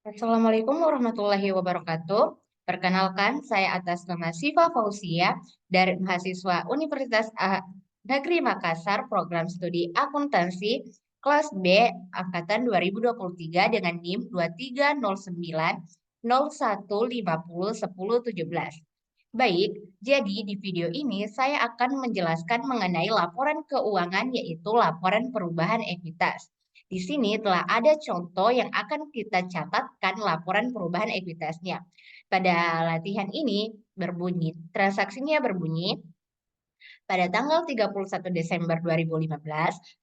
Assalamualaikum warahmatullahi wabarakatuh. Perkenalkan, saya atas nama Siva Fauzia dari mahasiswa Universitas Negeri Makassar, program studi akuntansi kelas B angkatan 2023 dengan NIM 230901501017. Baik, jadi di video ini saya akan menjelaskan mengenai laporan keuangan yaitu laporan perubahan ekuitas. Di sini telah ada contoh yang akan kita catatkan laporan perubahan ekuitasnya. Pada latihan ini transaksinya berbunyi, pada tanggal 31 Desember 2015,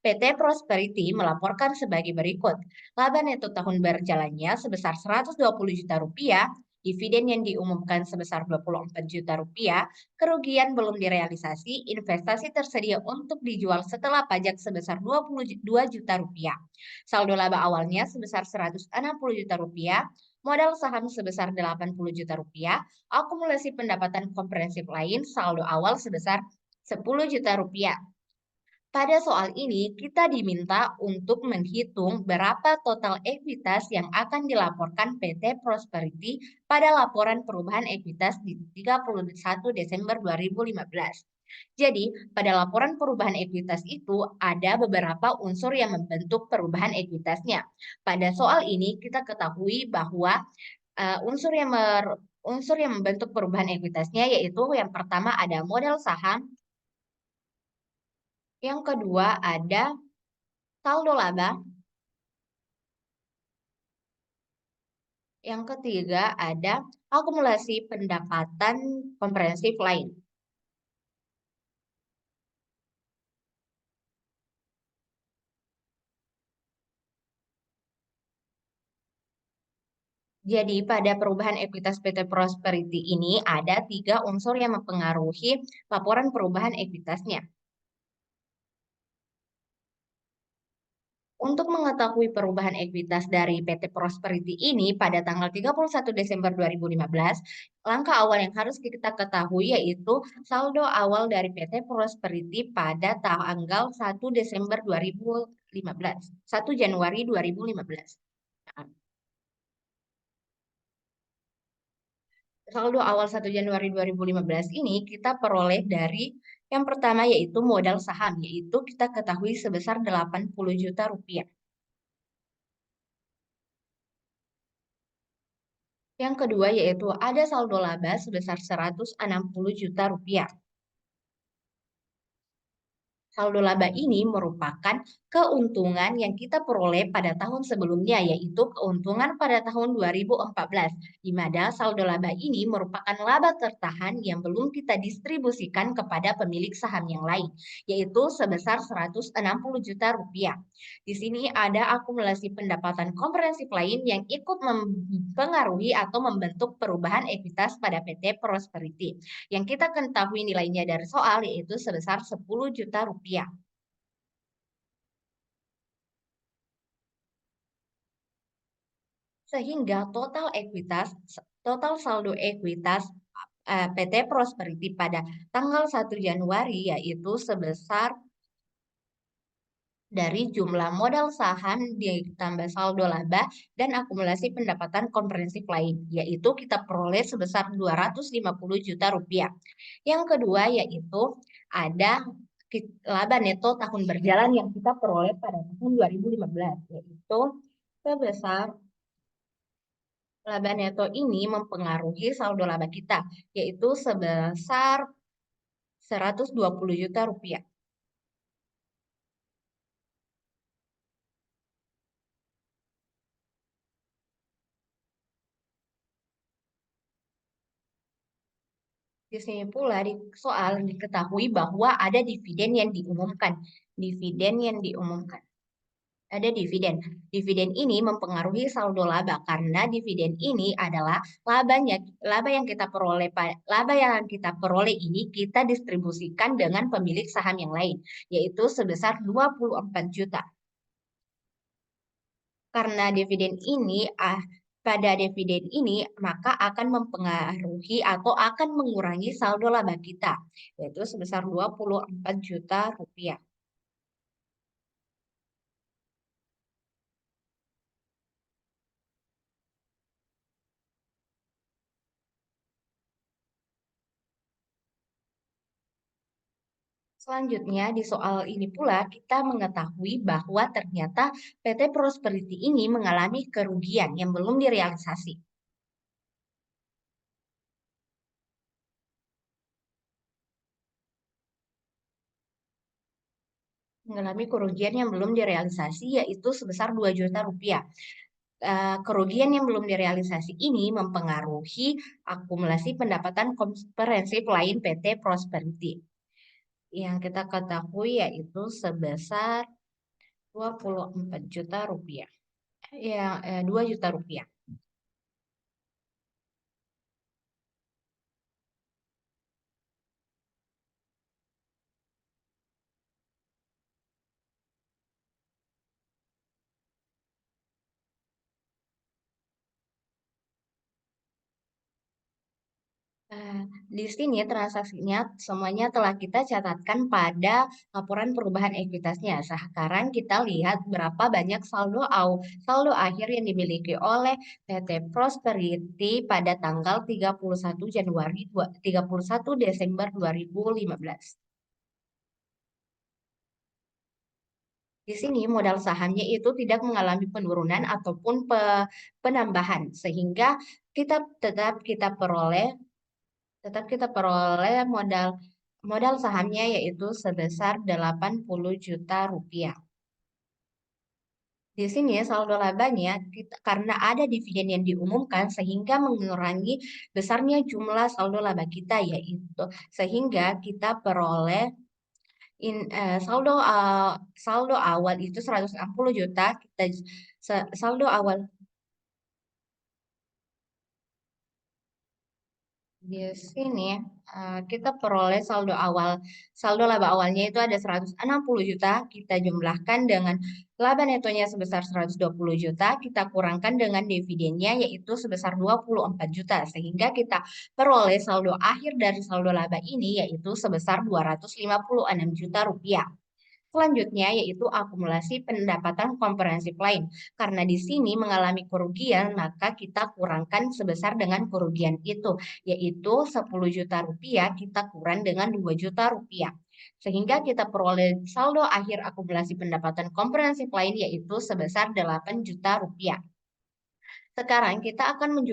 PT Prosperity melaporkan sebagai berikut. Laba neto tahun berjalannya sebesar 120 juta rupiah, dividen yang diumumkan sebesar 24 juta rupiah, kerugian belum direalisasi, investasi tersedia untuk dijual setelah pajak sebesar 22 juta rupiah. Saldo laba awalnya sebesar 160 juta rupiah, modal saham sebesar 80 juta rupiah, akumulasi pendapatan komprehensif lain saldo awal sebesar 10 juta rupiah. Pada soal ini, kita diminta untuk menghitung berapa total ekuitas yang akan dilaporkan PT Prosperity pada laporan perubahan ekuitas di 31 Desember 2015. Jadi, pada laporan perubahan ekuitas itu ada beberapa unsur yang membentuk perubahan ekuitasnya. Pada soal ini, kita ketahui bahwa unsur yang membentuk perubahan ekuitasnya yaitu yang pertama ada modal saham, yang kedua ada saldo laba, yang ketiga ada akumulasi pendapatan komprehensif lain. Jadi pada perubahan ekuitas PT Prosperity ini ada 3 unsur yang mempengaruhi laporan perubahan ekuitasnya. Untuk mengetahui perubahan ekuitas dari PT Prosperity ini pada tanggal 31 Desember 2015, langkah awal yang harus kita ketahui yaitu saldo awal dari PT Prosperity pada tanggal 1 Desember 2015, 1 Januari 2015. Saldo awal 1 Januari 2015 ini kita peroleh dari yang pertama yaitu modal saham, yaitu kita ketahui sebesar 80 juta rupiah. Yang kedua yaitu ada saldo laba sebesar 160 juta rupiah. Saldo laba ini merupakan keuntungan yang kita peroleh pada tahun sebelumnya, yaitu keuntungan pada tahun 2014, di mana saldo laba ini merupakan laba tertahan yang belum kita distribusikan kepada pemilik saham yang lain, yaitu sebesar 160 juta rupiah. Di sini ada akumulasi pendapatan komprehensif lain yang ikut mempengaruhi atau membentuk perubahan ekuitas pada PT Prosperity. Yang kita ketahui nilainya dari soal yaitu sebesar 10 juta rupiah. Sehingga total saldo ekuitas PT Prosperity pada tanggal 1 Januari yaitu sebesar dari jumlah modal saham ditambah saldo laba dan akumulasi pendapatan komprehensif lain, yaitu kita peroleh sebesar 250 juta rupiah. Yang kedua yaitu ada laba neto tahun berjalan yang kita peroleh pada tahun 2015, yaitu sebesar laba neto ini mempengaruhi saldo laba kita, yaitu sebesar 120 juta rupiah. Di sini pula di soal diketahui bahwa ada dividen yang diumumkan. Dividen yang diumumkan. Ada dividen. Dividen ini mempengaruhi saldo laba karena dividen ini adalah laba yang kita peroleh ini kita distribusikan dengan pemilik saham yang lain, yaitu sebesar 24 juta. Karena pada dividen ini maka akan mempengaruhi atau akan mengurangi saldo laba kita, yaitu sebesar 24 juta rupiah. Selanjutnya, di soal ini pula kita mengetahui bahwa ternyata PT Prosperity ini mengalami kerugian yang belum direalisasi. Mengalami kerugian yang belum direalisasi yaitu sebesar 2 juta rupiah. Kerugian yang belum direalisasi ini mempengaruhi akumulasi pendapatan komprehensif lain PT Prosperity. Yang kita ketahui yaitu sebesar 24 juta rupiah. 2 juta rupiah. Eh, di sini transaksinya semuanya telah kita catatkan pada laporan perubahan ekuitasnya. Sekarang kita lihat berapa banyak saldo akhir yang dimiliki oleh PT Prosperity pada tanggal 31 Desember 2015. Di sini modal sahamnya itu tidak mengalami penurunan ataupun penambahan sehingga kita tetap kita peroleh modal modal sahamnya yaitu sebesar 80 juta rupiah. Di sini saldo labanya karena ada dividen yang diumumkan sehingga mengurangi besarnya jumlah saldo laba kita yaitu sehingga kita peroleh saldo saldo awal itu 160 juta saldo awal. Di sini kita peroleh saldo laba awalnya itu ada 160 juta, kita jumlahkan dengan laba netonya sebesar 120 juta, kita kurangkan dengan dividennya yaitu sebesar 24 juta, sehingga kita peroleh saldo akhir dari saldo laba ini yaitu sebesar 256 juta rupiah. Selanjutnya yaitu akumulasi pendapatan komprehensif lain. Karena di sini mengalami kerugian, maka kita kurangkan sebesar dengan kerugian itu, yaitu 10 juta rupiah kita kurang dengan 2 juta rupiah. Sehingga kita peroleh saldo akhir akumulasi pendapatan komprehensif lain yaitu sebesar 8 juta rupiah. Sekarang kita akan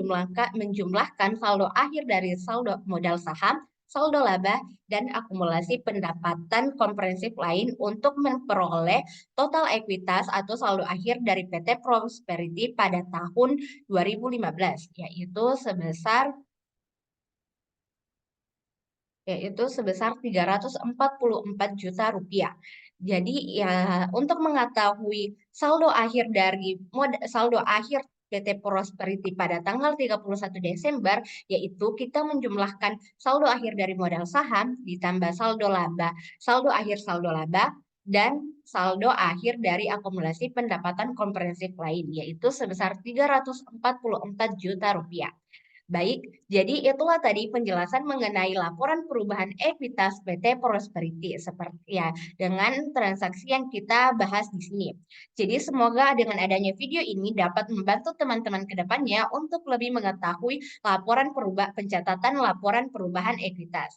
menjumlahkan saldo akhir dari saldo modal saham, saldo laba, dan akumulasi pendapatan komprehensif lain untuk memperoleh total ekuitas atau saldo akhir dari PT Prosperity pada tahun 2015, yaitu sebesar 344 juta rupiah. Jadi ya untuk mengetahui saldo akhir PT Prosperity pada tanggal 31 Desember yaitu kita menjumlahkan saldo akhir dari modal saham ditambah saldo laba dan saldo akhir dari akumulasi pendapatan komprehensif lain yaitu sebesar 344 juta rupiah. Baik, jadi itulah tadi penjelasan mengenai laporan perubahan ekuitas PT Prosperity seperti ya dengan transaksi yang kita bahas di sini. Jadi semoga dengan adanya video ini dapat membantu teman-teman ke depannya untuk lebih mengetahui pencatatan laporan perubahan ekuitas.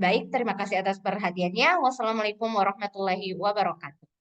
Baik, terima kasih atas perhatiannya. Wassalamualaikum warahmatullahi wabarakatuh.